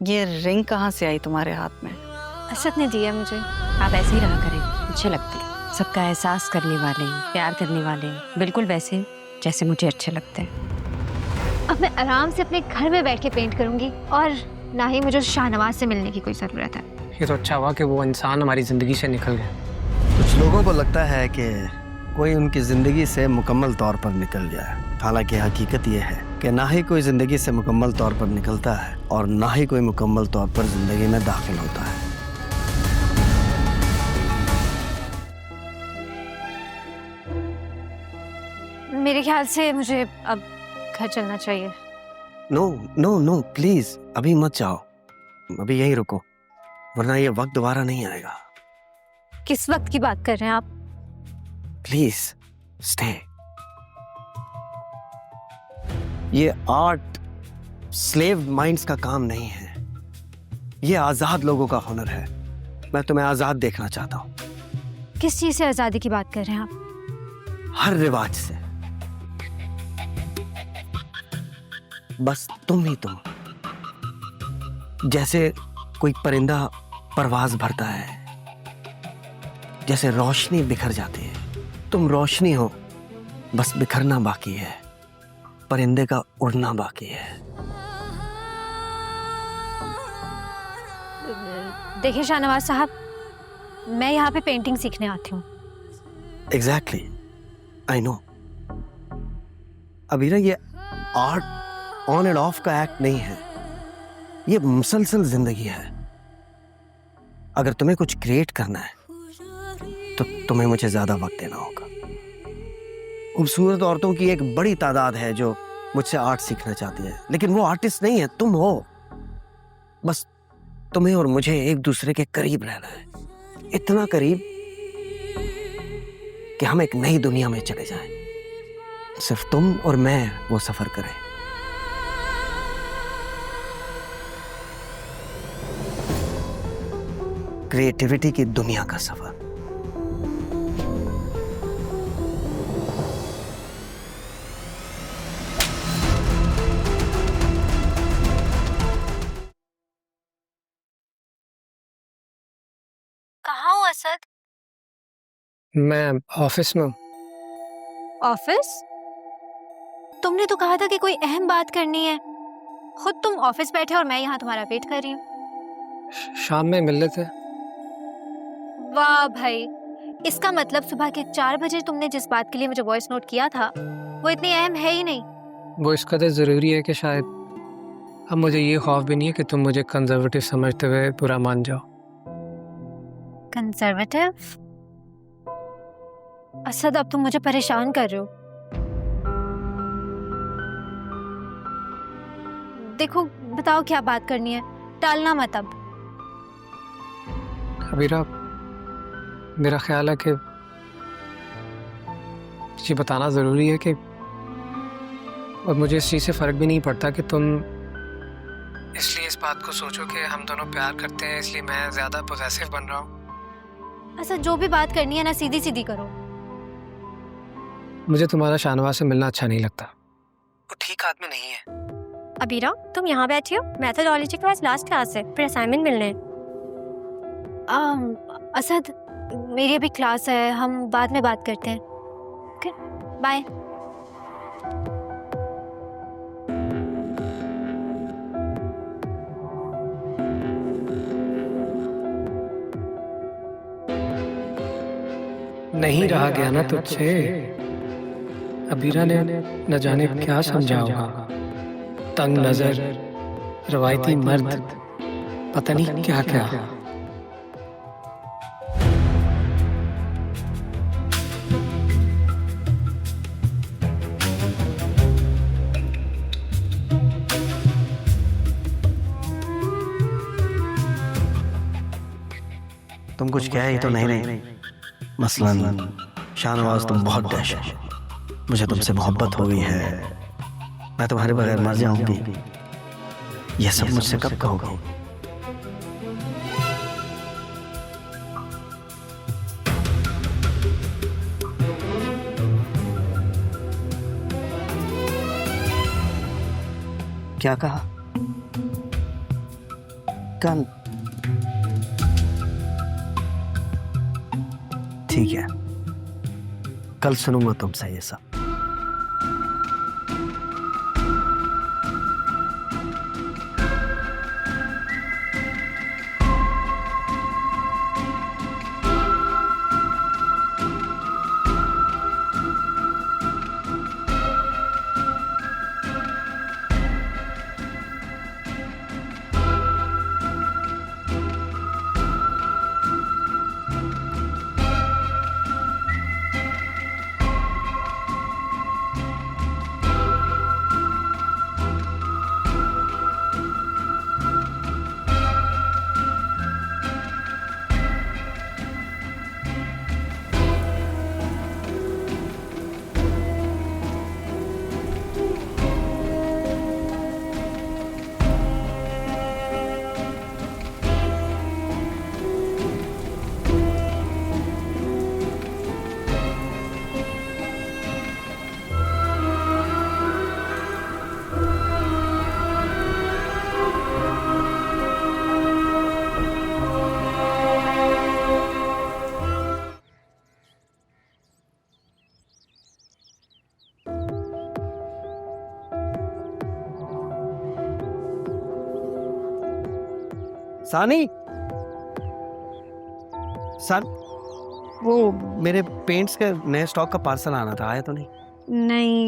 ये रिंग कहाँ से आई तुम्हारे हाथ में? असद ने दिया मुझे। आप ऐसे ही रहा करें, अच्छे लगते हैं। सबका एहसास करने वाले, प्यार करने वाले, बिल्कुल वैसे जैसे मुझे अच्छे लगते हैं। अब मैं आराम से अपने घर में बैठ के पेंट करूंगी और ना ही मुझे शाहनवाज से मिलने की कोई ज़रूरत है। ये तो अच्छा हुआ कि वो इंसान हमारी ज़िंदगी से निकल गया। कुछ लोगों को लगता है कि कोई उनकी ज़िंदगी से मुकम्मल तौर पर निकल गया है, हालांकि हकीकत यह है कि ना ही कोई ज़िंदगी से मुकम्मल तौर पर निकलता है और ना ही कोई मुकम्मल तौर पर ज़िंदगी में दाखिल होता है। मेरे ख्याल से मुझे अब घर चलना चाहिए। नो नो नो प्लीज, अभी मत जाओ, अभी यहीं रुको, वरना ये वक्त दोबारा नहीं आएगा। किस वक्त की बात कर रहे हैं आप? Please stay. ये आर्ट स्लेव माइंड्स का काम नहीं है, ये आजाद लोगों का हुनर है। मैं तुम्हें आजाद देखना चाहता हूं। किस चीज से आजादी की बात कर रहे हैं आप? हर रिवाज से, बस तुम ही तुम। जैसे कोई परिंदा परवाज भरता है, जैसे रोशनी बिखर जाती है, तुम रोशनी हो, बस बिखरना बाकी है, परिंदे का उड़ना बाकी है। देखिए शाहनवाज साहब, मैं यहाँ पे पेंटिंग सीखने आती हूँ। Exactly, I know. अभी ना ये आर्ट ऑन एंड ऑफ का एक्ट नहीं है, ये मुसलसल जिंदगी है। अगर तुम्हें कुछ क्रिएट करना है तो तुम्हें मुझे ज्यादा वक्त देना होगा। खूबसूरत औरतों की एक बड़ी तादाद है जो मुझसे आर्ट सीखना चाहती है, लेकिन वो आर्टिस्ट नहीं है, तुम हो। बस तुम्हें और मुझे एक दूसरे के करीब रहना है, इतना करीब कि हम एक नई दुनिया में चले जाएं। सिर्फ तुम और मैं वो सफर करें। क्रिएटिविटी की दुनिया का सफर। कहाँ हो असद? मैं ऑफिस में हूँ। ऑफिस? तुमने तो कहा था कि कोई अहम बात करनी है। खुद तुम ऑफिस बैठे और मैं यहाँ तुम्हारा वेट कर रही हूँ। शाम में मिल लेते। वाह भाई, इसका मतलब सुबह के 4 बजे तुमने जिस बात के लिए मुझे वॉइस नोट किया था वो इतनी अहम है ही नहीं। वो इस कदर ज़रूरी है कि शायद अब मुझे ये खौफ भी नहीं है कि तुम मुझे कंजर्वेटिव समझते हुए बुरा मान जाओ। कंजर्वेटिव? असद, अब तुम मुझे परेशान कर रहे हो। देखो, बताओ क्या बात करनी है, टालना मत अब। अबीरा, मेरा ख्याल है कि ये बताना ज़रूरी है कि और मुझे इस चीज़ से फ़र्क भी नहीं पड़ता कि तुम इसलिए इस बात को सोचो कि हम दोनों प्यार करते हैं इसलिए मैं ज़्यादा पोजेसिव बन रहा हूँ। अच्छा, जो भी बात करनी है ना सीधी सीधी करो। मुझे तुम्हारा शाहनवाज से मिलना अच्छा नहीं लगता, वो ठीक आदमी नहीं है। अबीरा, तुम यहाँ बैठी हो, मैथोडोलॉजी के पास लास्ट क्लास है, फिर असाइनमेंट मिलने हैं। असद, मेरी अभी क्लास है, हम बाद में बात करते हैं। Okay, bye. नहीं रहा गया ना तुझसे। अबीरा ने न जाने क्या समझा होगा। तंग नजर, रवायती मर्द, पता नहीं क्या क्या। तुम कुछ कह ही तो नहीं रही। मसलन शाहनवाज, तुम बहुत डैश हो, मुझे तुमसे मोहब्बत हो गई है, मैं तुम्हारे बगैर मर जाऊंगी, यह सब मुझसे कब कहोगी? क्या कहा? कल? ठीक है, कल सुनूंगा तुमसे ये सब। सानी, सन, वो मेरे पेंट्स के नए स्टॉक का पार्सल आना था, आया तो नहीं? नहीं,